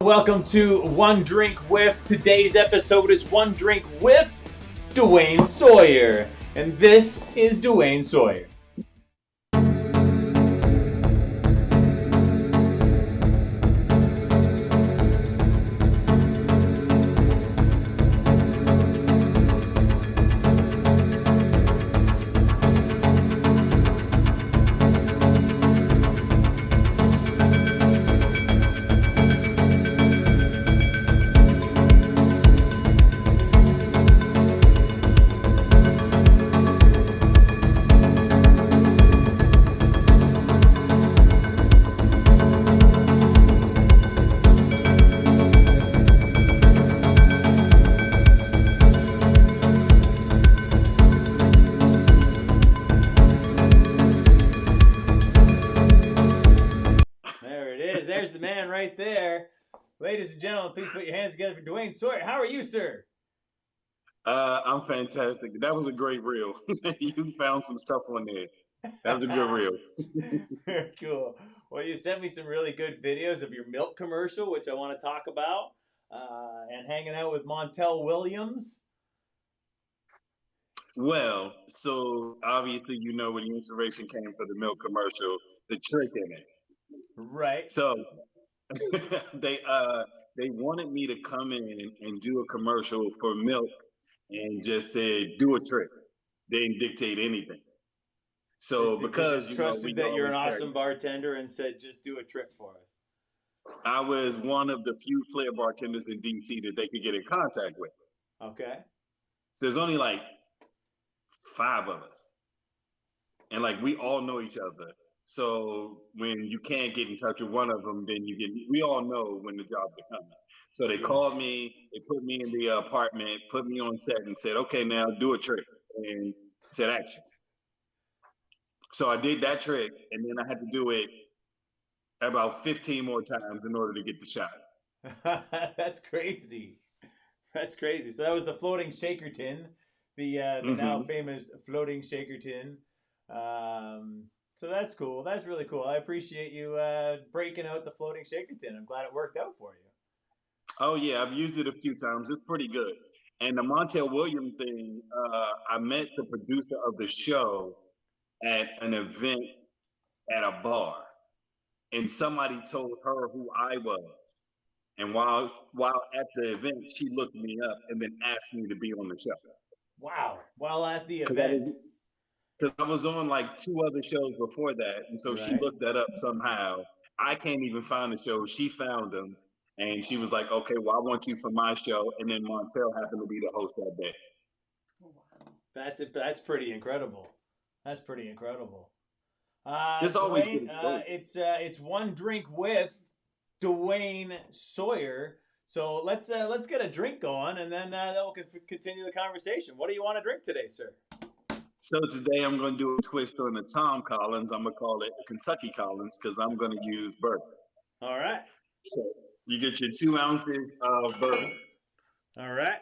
Welcome to One Drink With. Today's episode is One Drink With Dwayne Sawyer. And this is Dwayne Sawyer. There's the man right there. Ladies and gentlemen, please put your hands together for Dwayne Sawyer. How are you, sir? I'm fantastic. That was a great reel. You found some stuff on there. That was a good reel. Very cool. Well, you sent me some really good videos of your milk commercial, which I want to talk about, and hanging out with Montel Williams. Well, so obviously you know where the inspiration came for the milk commercial, the trick in it. Right. So they wanted me to come in and do a commercial for milk and just say do a trick. They didn't dictate anything. So They because just trusted we that you're an always awesome bartender and said, just do a trick for us. I was one of the few flair bartenders in DC that they could get in contact with. Okay. So there's only like 5 of us. And like we all know each other. So when you can't get in touch with one of them, then we all know when the jobs are coming. So they called me, they put me in the apartment, put me on set and said, okay, now do a trick, and said action. So I did that trick, and then I had to do it about 15 more times in order to get the shot. That's crazy. That's crazy. So that was the floating shaker tin, the now famous floating shaker tin. So that's cool. That's really cool. I appreciate you breaking out the floating shaker tin. I'm glad it worked out for you. Oh yeah, I've used it a few times. It's pretty good. And the Montel Williams thing, I met the producer of the show at an event at a bar, and somebody told her who I was. And while at the event, she looked me up and then asked me to be on the show. Wow! While at the event. Because I was on like 2 other shows before that, and so she looked that up somehow. I can't even find the show. She found them, and she was like, "Okay, well, I want you for my show." And then Montel happened to be the host that day. That's it. That's pretty incredible. That's pretty incredible. Dwayne, it's One Drink With Dwayne Sawyer. So let's get a drink going, and then we'll continue the conversation. What do you want to drink today, sir? So today I'm going to do a twist on the Tom Collins. I'm going to call it Kentucky Collins because I'm going to use bourbon. All right. So you get your 2 ounces of bourbon. All right.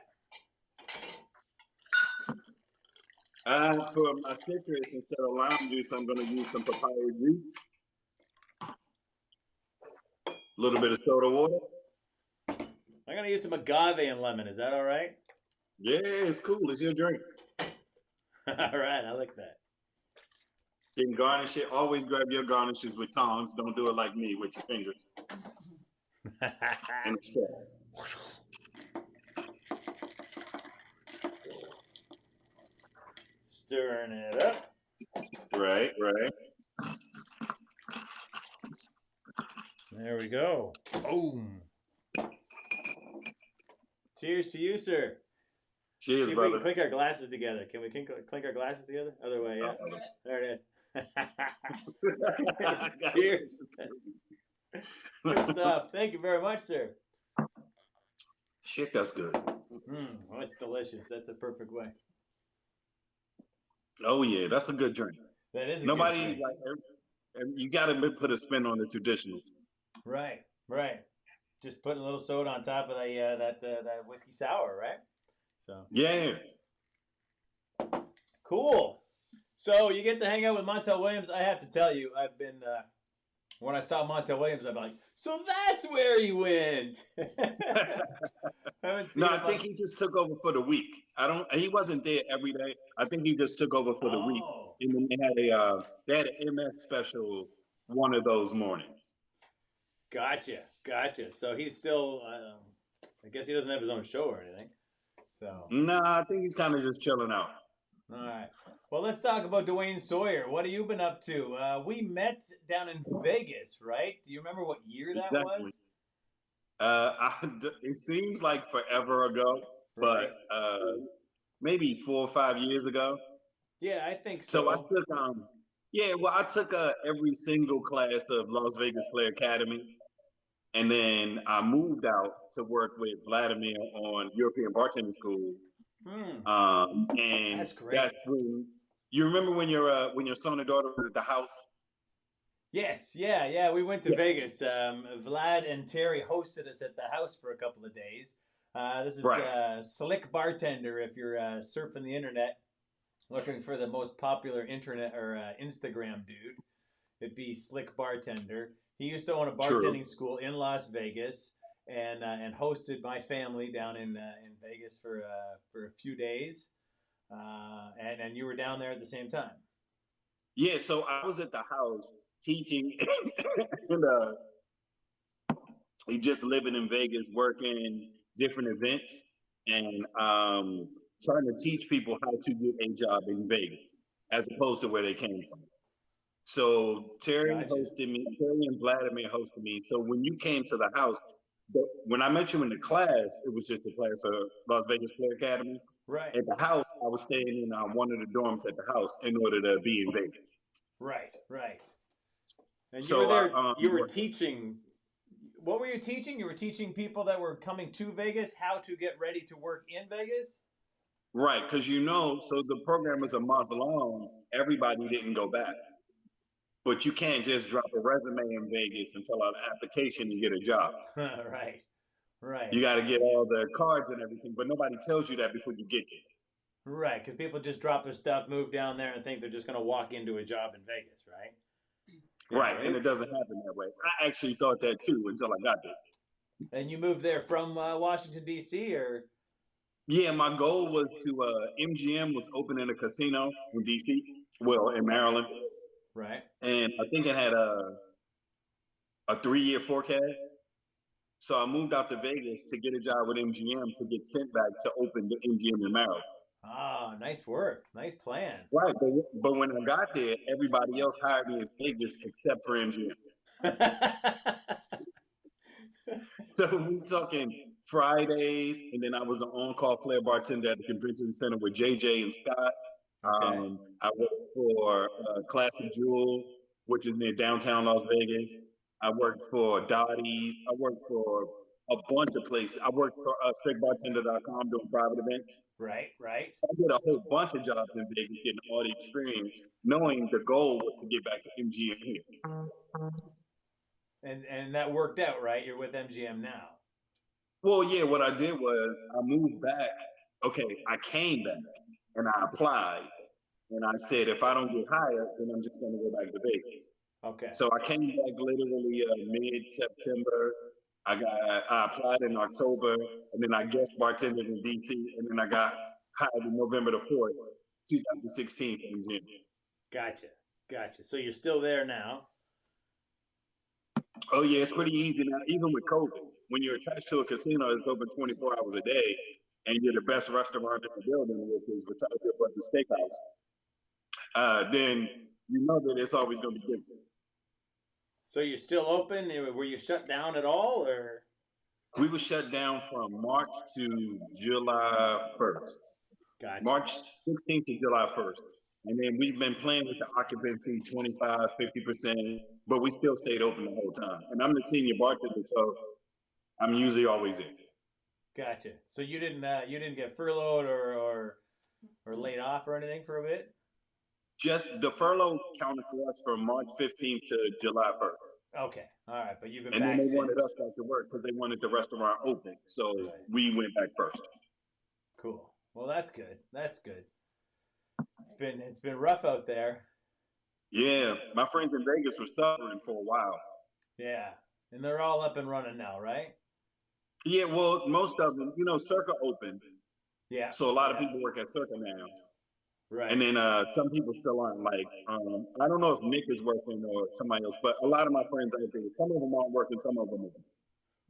For my citrus, instead of lime juice, I'm going to use some papaya juice. A little bit of soda water. I'm going to use some agave and lemon. Is that all right? Yeah, it's cool. It's your drink. All right, I like that. You can garnish it. Always grab your garnishes with tongs. Don't do it like me with your fingers. And a straw. Stirring it up. Right. There we go. Boom. Cheers to you, sir. Cheers, see if brother. we can clink our glasses together. Can we clink our glasses together? Other way, yeah. There it is. Cheers. Good stuff. Thank you very much, sir. Shit, that's good. Well, it's delicious. That's a perfect way. Oh yeah, that's a good drink. That is a good drink. You got to put a spin on the traditionals. Right. Just putting a little soda on top of that whiskey sour, right? So yeah, cool. So you get to hang out with Montel Williams. I have to tell you, I've been When I saw Montel Williams, I'm like, so that's where he went. I haven't No, seen I him think on. he just took over for the week. I don't. He wasn't there every day. I think he just took over for the week, Oh, and then they had an MS special one of those mornings. gotcha. So he's still. I guess he doesn't have his own show or anything. So, Nah, I think he's kind of just chilling out. all right. Well, let's talk about Dwayne Sawyer. What have you been up to? We met down in Vegas, right? Do you remember what year that was? Exactly. It seems like forever ago, but Right. maybe 4 or 5 years ago. Yeah, I think So I so. took yeah, well, I took every single class of Las Vegas Flair Academy, and then I moved out to work with Vladimir on European Bartending School. Hmm. And That's great. that's when you remember when your son and daughter was at the house. Yes, yeah. We went to Yeah. Vegas. Vlad and Terry hosted us at the house for a couple of days. This is Right. Slick Bartender. If you're surfing the internet looking for the most popular internet or Instagram dude, it'd be Slick Bartender. He used to own a True. bartending school in Las Vegas and hosted my family down in Vegas for a few days. And you were down there at the same time. Yeah. So I was at the house teaching, and he just living in Vegas, working different events, and trying to teach people how to get a job in Vegas, as opposed to where they came from. So Gotcha. Terry and Vladimir hosted me. So when you came to the house, when I met you in the class, it was just a class of Las Vegas Flair Academy. Right. At the house, I was staying in one of the dorms at the house in order to be in Vegas. Right. And you were So there. You were teaching. What were you teaching? You were teaching people that were coming to Vegas how to get ready to work in Vegas. right, because so the program is a month long. Everybody didn't go back, but you can't just drop a resume in Vegas and fill out an application and get a job. Right. You got to get all the cards and everything, but nobody tells you that before you get there. Right. Because people just drop their stuff, move down there, and think they're just going to walk into a job in Vegas, right? Right, and it doesn't happen that way. I actually thought that too until I got there. And you moved there from Washington D.C. or? Yeah, my goal was to MGM was opening a casino in DC, well, in Maryland, Right. and I think it had a 3 year forecast. So I moved out to Vegas to get a job with MGM to get sent back to open the MGM in Maryland. Ah, nice work. Nice plan. Right, but when I got there, everybody else hired me in Vegas except for MGM. So we talking Fridays, and then I was an on-call flair bartender at the convention center with JJ and Scott. Okay. I worked for Classic Jewel, which is near downtown Las Vegas. I worked for Dottie's. I worked for a bunch of places. I worked for straight.bartender.com doing private events. Right. So I did a whole bunch of jobs in Vegas, getting all the experience, knowing the goal was to get back to MGM here. And that worked out, right? You're with MGM now. Well, yeah, what I did was I moved back. Okay, I came back and I applied. And I said, if I don't get hired, then I'm just going to go back to Vegas. Okay. So I came back literally mid-September. I applied in October, and then I guest bartended in DC, and then I got hired in November the 4th, 2016 in June. Gotcha. So you're still there now. Oh yeah, it's pretty easy now. Even with COVID, when you're attached to a casino that's open 24 hours a day, and you're the best restaurant in the building, which is your brother's steakhouse, then you know that it's always going to be busy. So you're still open? Were you shut down at all, or? We were shut down from March to July 1st. Gotcha. March 16th to July 1st. And then we've been playing with the occupancy 25, 50%, but we still stayed open the whole time. And I'm the senior bartender, so I'm usually always in. Gotcha. So you didn't get furloughed or laid off or anything for a bit? Just the furlough counted for us from March 15th to July 1st. Okay. All right. But you've been and back then they since. wanted us back to work because they wanted the restaurant open. So we went back first. Cool. Well, that's good. It's been rough out there. Yeah, my friends in Vegas were suffering for a while. Yeah. And they're all up and running now, right? Yeah, well, most of them, Circa opened, Yeah. so a lot of Yeah. people work at Circa now. And Right. then some people still aren't. Like, I don't know if Nick is working or somebody else, but a lot of my friends out there, some of them aren't working, some of them are.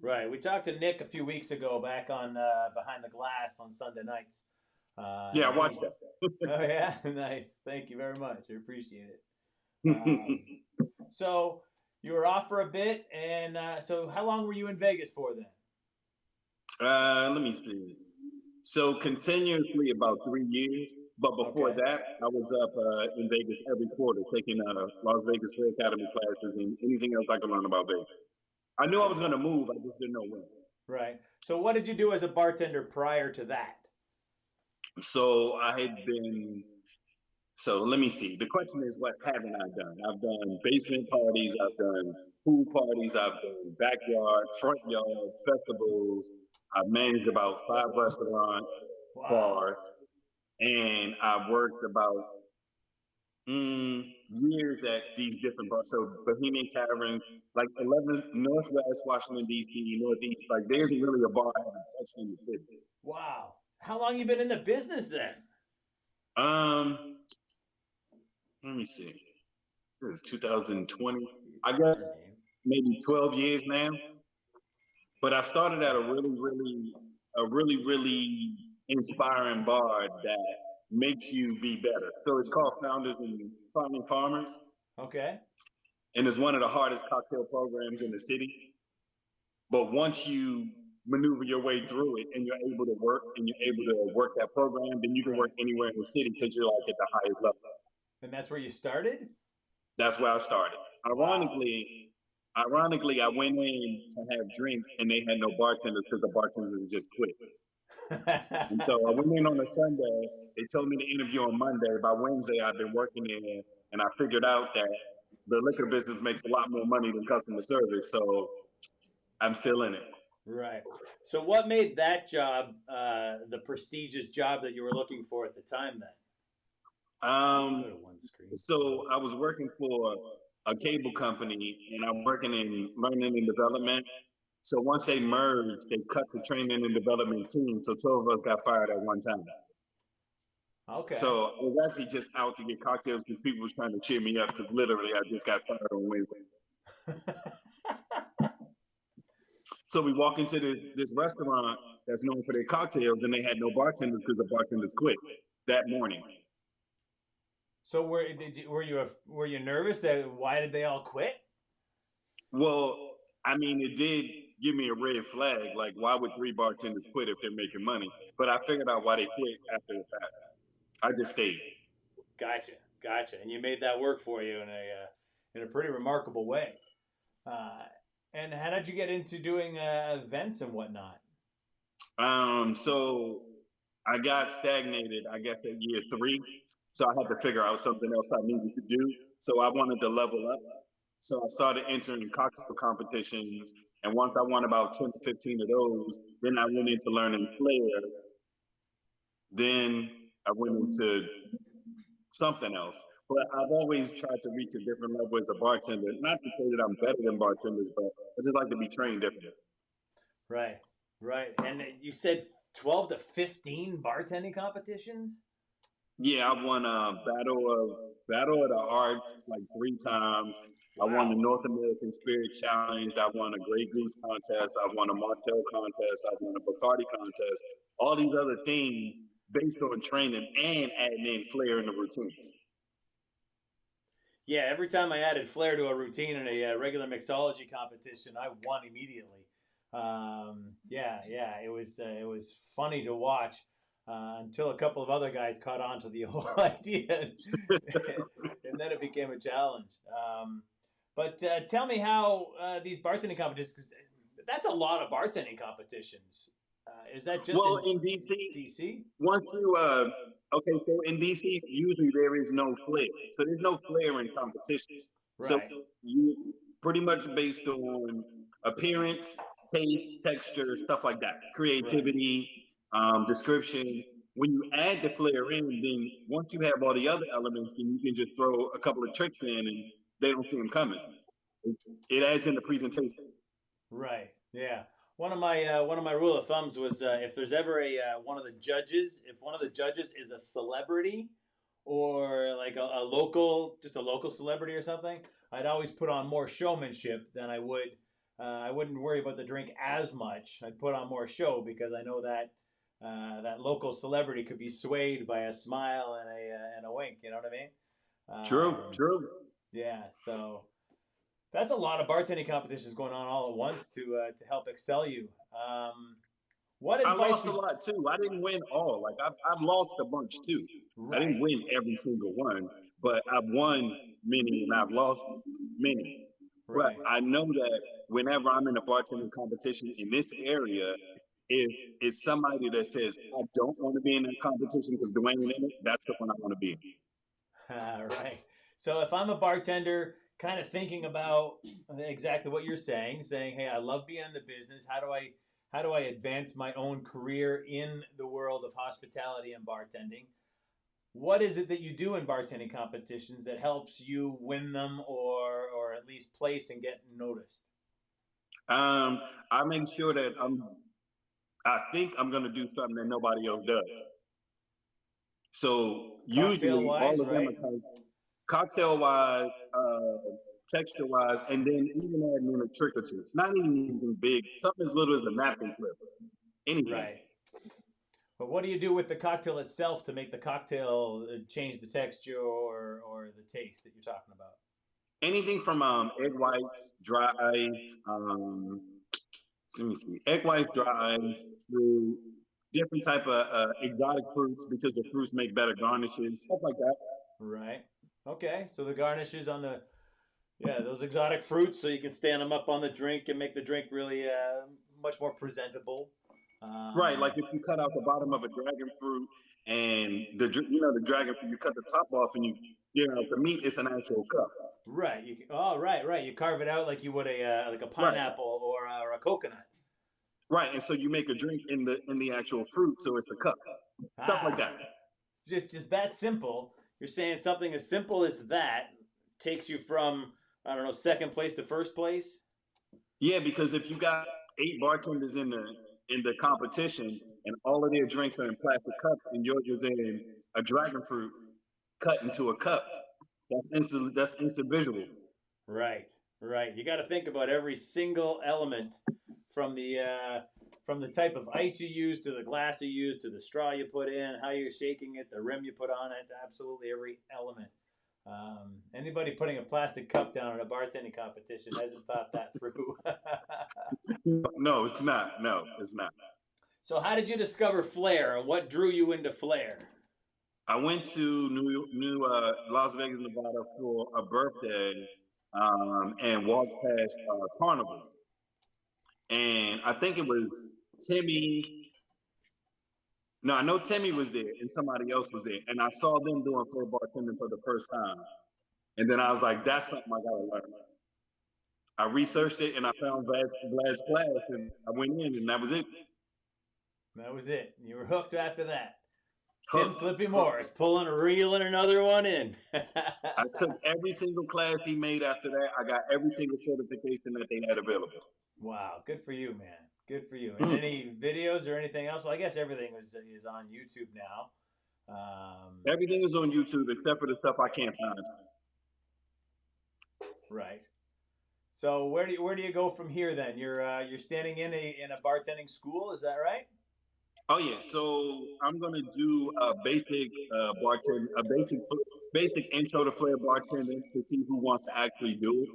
Right. We talked to Nick a few weeks ago back on Behind the Glass on Sunday nights. Yeah, I And watched he, oh yeah, nice. Thank you very much. I appreciate it. that. Um, so you were off for a bit, and so how long were you in Vegas for then? Let me see. So continuously about 3 years, but before Okay. that, I was up in Vegas every quarter taking Las Vegas Flair Academy classes and anything else I could learn about Vegas. I knew I was Gotcha. going to move, I just didn't know when. Right. So what did you do as a bartender prior to that? So I had been. So let me see. The question is, what haven't I done? I've done basement parties, I've done pool parties, I've done backyard, front yard, festivals. I've managed about 5 restaurants, Wow. bars, and I've worked about years at these different bars. So Bohemian Tavern, like 11 Northwest Washington D.C., Northeast. Like there isn't really a bar I haven't touched in the city. Wow. How long you been in the business then? Um, Let me see. It was 2020. I guess maybe 12 years now. But I started at a really inspiring bar that makes you be better. So it's called Founders and Founding Farmers, Okay. and it's one of the hardest cocktail programs in the city. But once you maneuver your way through it and you're able to work and you're able to work that program, then you can work Right. anywhere in the city because you're like at the highest level. And that's where you started? That's where I started. Wow. Ironically, I went in to have drinks and they had no bartenders because the bartenders just quit. And so I went in on a Sunday. They told me to interview on Monday. By Wednesday, I've been working in, and I figured out that the liquor business makes a lot more money than customer service. So I'm still in it. Right. So what made that job the prestigious job that you were looking for at the time then? Um, Go to one screen. so I was working for a cable company, and I'm working in learning and development. So once they merged, they cut the training and development team. So 12 of us got fired at one time. Okay. So I was actually just out to get cocktails because people was trying to cheer me up because literally I just got fired on Wednesday. So we walk into this restaurant that's known for their cocktails and they had no bartenders because the bartenders quit that morning. So were you nervous that why did they all quit? Well, I mean, it did give me a red flag. Like, why would 3 bartenders quit if they're making money? But I figured out why they quit after the fact. I just stayed. Gotcha. Gotcha. And you made that work for you in a pretty remarkable way. Uh, and how did you get into doing events and whatnot? So I got stagnated, I guess, at year 3. So I had to figure out something else I needed to do. So I wanted to level up. So I started entering cocktail competitions. And once I won about 10 to 15 of those, then I went into learning flair. Then I went into something else. But I've always tried to reach a different level as a bartender. Not to say that I'm better than bartenders, but I just like to be trained differently. Right. Right. And you said 12 to 15 bartending competitions? Yeah, I won a Battle of the Arts like 3 times. I won the Wow. North American Spirit Challenge. I won a Grey Goose contest. I won a Martell contest. I won a Bacardi contest. All these other things based on training and adding in flair in the routines. Yeah, every time I added flair to a routine in a regular mixology competition, I won immediately. It was funny to watch until a couple of other guys caught on to the whole idea, and then it became a challenge. But tell me how these bartending competitions, 'cause that's a lot of bartending competitions. Is that just Well, in in DC, DC? once you okay, so in DC usually there is no flair, so there's no flair in competition. So Right, you pretty much based on appearance, taste, texture, stuff like that, right. creativity, description. When you add the flair in, then once you have all the other elements, then you can just throw a couple of tricks in, and they don't see them coming. It adds in the presentation. Right. Yeah. One of my rule of thumbs was if there's ever a one of the judges, if one of the judges is a celebrity or like a local, just a local celebrity or something, I'd always put on more showmanship than I would. I wouldn't worry about the drink as much. I'd put on more show because I know that that local celebrity could be swayed by a smile and a wink. You know what I mean? True, true. Yeah. So that's a lot of bartending competitions going on all at once to help excel you. What I advice lost a would lot too. I didn't win all. Like I've lost a bunch too. I didn't right, win every single one, but I've won many and I've lost many. But right. I know that whenever I'm in a bartending competition in this area, if it's somebody that says I don't want to be in that competition because Dwayne in it, that's the one I want to be in. Right. So if I'm a bartender, kind of thinking about exactly what you're saying, hey, I love being in the business. How do I advance my own career in the world of hospitality and bartending? What is it that you do in bartending competitions that helps you win them or at least place and get noticed? Um, I make sure that I think I'm gonna do something that nobody else does. So Cocktail usually all wise, of them right? are kind of cocktail wise, texture wise, and then even adding in a trick or two. Not even big, something as little as a napkin flip. Anything. Right. But what do you do with the cocktail itself to make the cocktail change the texture or the taste that you're talking about? Anything from egg whites, dry ice, let me see, egg whites, dry ice, through different type of exotic fruits because the fruits make better garnishes, stuff like that. Right. Okay. So the garnishes on the yeah those exotic fruits, so you can stand them up on the drink and make the drink really much more presentable. Right, Um, like if you cut out the bottom of a dragon fruit and the dragon fruit, you cut the top off and you get out the meat. It's an actual cup. right. Oh, right, right. You carve it out like you would a like a Right, pineapple or a coconut. right, and so you make a drink in the actual fruit, so it's a cup. Stuff like Ah, that. it's just that simple. You're saying something as simple as that takes you from I don't know second place to first place. Yeah, because if you got 8 bartenders in the competition and all of their drinks are in plastic cups and yours is in a dragon fruit cut into a cup, that's instant visual. Right, right. You got to think about every single element from the type of ice you use to the glass you use to the straw you put in, how you're shaking it, the rim you put on it. Absolutely every element. Anybody putting a plastic cup down in a bartending competition hasn't thought that through. No, it's not. No, it's not. So, how did you discover flair, and what drew you into flair? I went to Las Vegas, Nevada for a birthday, and walked past Carnival, and I think it was Timmy. No, I know Timmy was there, and somebody else was there, and I saw them doing floor bartending for the first time, and then I was like, "That's something I gotta learn." I researched it, and I found Vlad's class, and I went in, and that was it. That was it. You were hooked after that. Tim Hooked, Flippy hooked. Morris pulling a reel and another one in. I took every single class he made after that. I got every single certification that they had available. Wow, good for you, man. Good for you. And Mm. any videos or anything else? Well, I guess everything is on YouTube now. Everything is on YouTube except for the stuff I can't find. Right. So where do you go from here then? You're standing in a bartending school, is that right? Oh yeah, so I'm gonna do a basic bartend, a basic intro to flair bartending to see who wants to actually do it,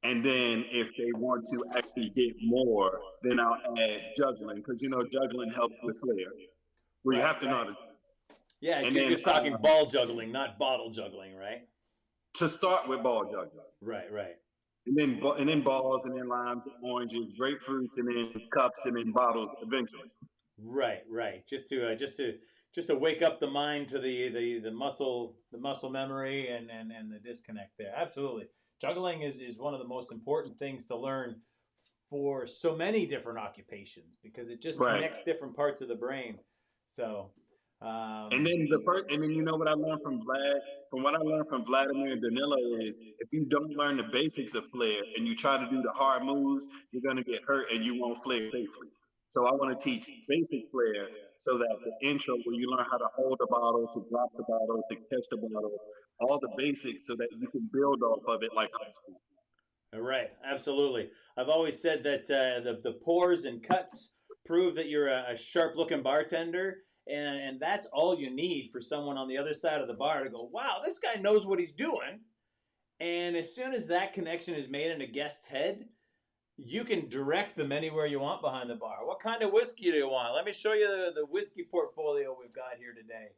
and then if they want to actually get more, then I'll add juggling because juggling helps with flair, where you Right, have to know how right. to. Yeah, And you're then just talking ball juggling, not bottle juggling, right? to start with ball juggling, Right, right. and then balls, and then limes, and oranges, grapefruits, and then cups, and then bottles eventually. Right, right. Just to wake up the mind to the muscle memory and the disconnect there. Absolutely. Juggling is one of the most important things to learn for so many different occupations because it just Right. connects different parts of the brain. So And Um, then and then you know what I learned from from what I learned from Vladimir and Danilo is if you don't learn the basics of flair and you try to do the hard moves, you're gonna get hurt and you won't flair safely. So I want to teach basic flair so that the intro where you learn how to hold the bottle, to drop the bottle, to catch the bottle, all the basics so that you can build off of it like high school. right, absolutely. I've always said that the pores and cuts prove that you're a sharp-looking bartender, and that's all you need for someone on the other side of the bar to go, wow, this guy knows what he's doing. And as soon as that connection is made in a guest's head, you can direct them anywhere you want behind the bar. What kind of whiskey do you want? Let me show you the whiskey portfolio we've got here today.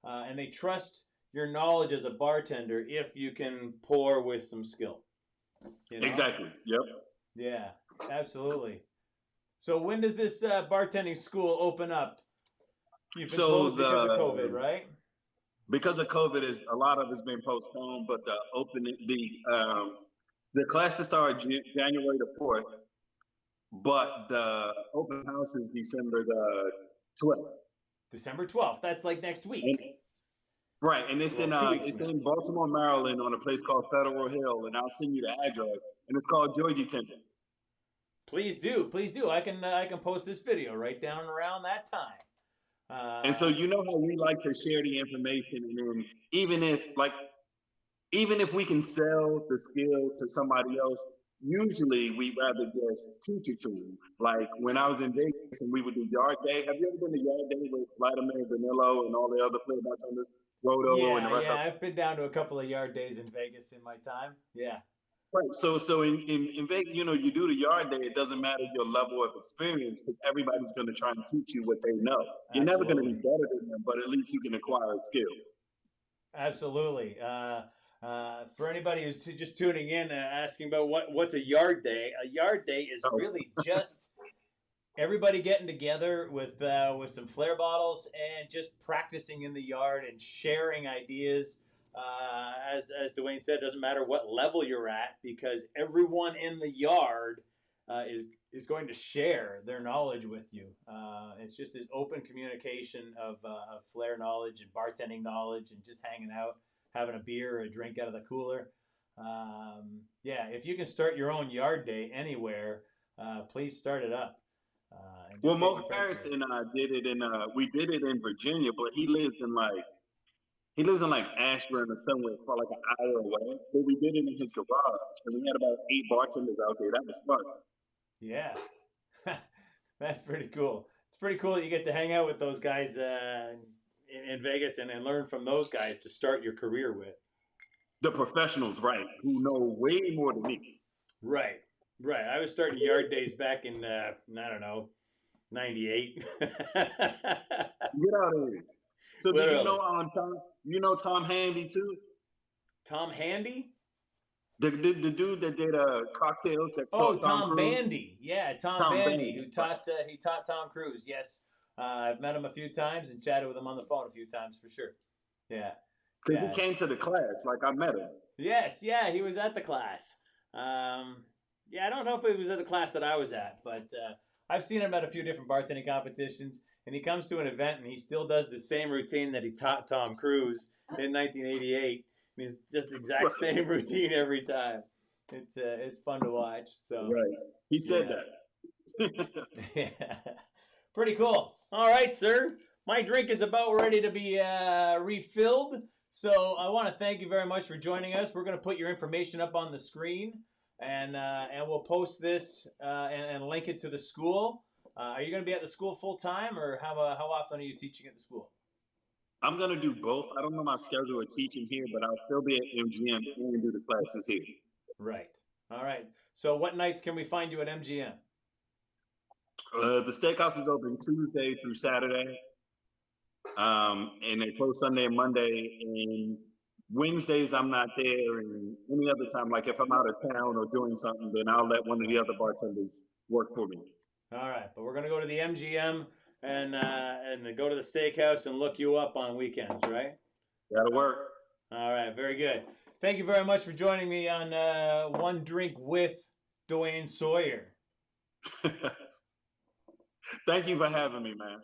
And they trust your knowledge as a bartender if you can pour with some skill. You know? Exactly. Yep. Yeah, absolutely. So when does this bartending school open up? You've been So closed because of COVID, right? because of COVID, is a lot of it's been postponed, but the classes start January the 4th, but the open house is December the 12th. December 12th. That's like next week. And, right, and Well, 2 weeks it's from now. in Baltimore, Maryland, on a place called Federal Hill, and I'll send you the address. And it's called Georgie Temple. Please do, please do. I can post this video right down around that time. And so you know how we like to share the information, and then even if we can sell the skill to somebody else, usually we'd rather just teach it to them. Like when I was in Vegas and we would do yard day. Have you ever been to yard day with Vladimir, Danilo, and all the other flair bartenders, Roto, and the Yeah, rest yeah. of them? I've been down to a couple of yard days in Vegas in my time. Yeah, Right. So in Vegas, you know, you do the yard day, it doesn't matter your level of experience because everybody's going to try and teach you what they know. You're never going to be absolutely, better than them, but at least you can acquire a skill. absolutely. For anybody who's just tuning in, asking about what's a yard day is So, really just everybody getting together with some flair bottles and just practicing in the yard and sharing ideas. As Dwayne said, it doesn't matter what level you're at because everyone in the yard is going to share their knowledge with you. It's just this open communication of flair knowledge and bartending knowledge and just hanging out, having a beer or a drink out of the cooler. Yeah, if you can start your own yard day anywhere, please start it up. well, Mo Harris and I did it we did it in Virginia, but he lives in like Ashburn or somewhere, for like an hour away. But we did it in his garage, and we had about 8 bartenders out there. That was fun. Yeah, that's pretty cool. It's pretty cool that you get to hang out with those guys in Vegas and learn from those guys to start your career with. The professionals, right, who know way more than me. Right, right. I was starting yard days back in I don't know, '98. Get out of here. So do you know Literally, Tom? You know Tom Handy too? Tom Handy. The dude that did cocktails that Oh, taught Tom Tom Cruise? Bandy. Yeah, Tom Tom Bandy, Bandy, who right? taught Tom Cruise. Yes, I've met him a few times and chatted with him on the phone a few times for sure. Yeah, Because he yeah. came to the class, like I met him. Yes, yeah, he was at the class. Yeah, I don't know if it was at the class that I was at, but I've seen him at a few different bartending competitions, and he comes to an event and he still does the same routine that he taught Tom Cruise in 1988. And he's just the exact same routine every time. It's fun to watch. So Right. He said yeah, that. yeah, pretty cool. All right, sir. My drink is about ready to be refilled. So I want to thank you very much for joining us. We're going to put your information up on the screen, and we'll post this and link it to the school. Are you going to be at the school full time, or how often are you teaching at the school? I'm gonna do both. I don't know my schedule of teaching here, but I'll still be at MGM and do the classes here. Right. All right. So what nights can we find you at MGM? The steakhouse is open Tuesday through Saturday, and they close Sunday and Monday. And Wednesdays I'm not there, and any other time, like if I'm out of town or doing something, then I'll let one of the other bartenders work for me. All right, but we're going to go to the MGM and go to the steakhouse and look you up on weekends, right? That'll work. All right, very good. Thank you very much for joining me on One Drink with Dwayne Sawyer. Thank you for having me, man.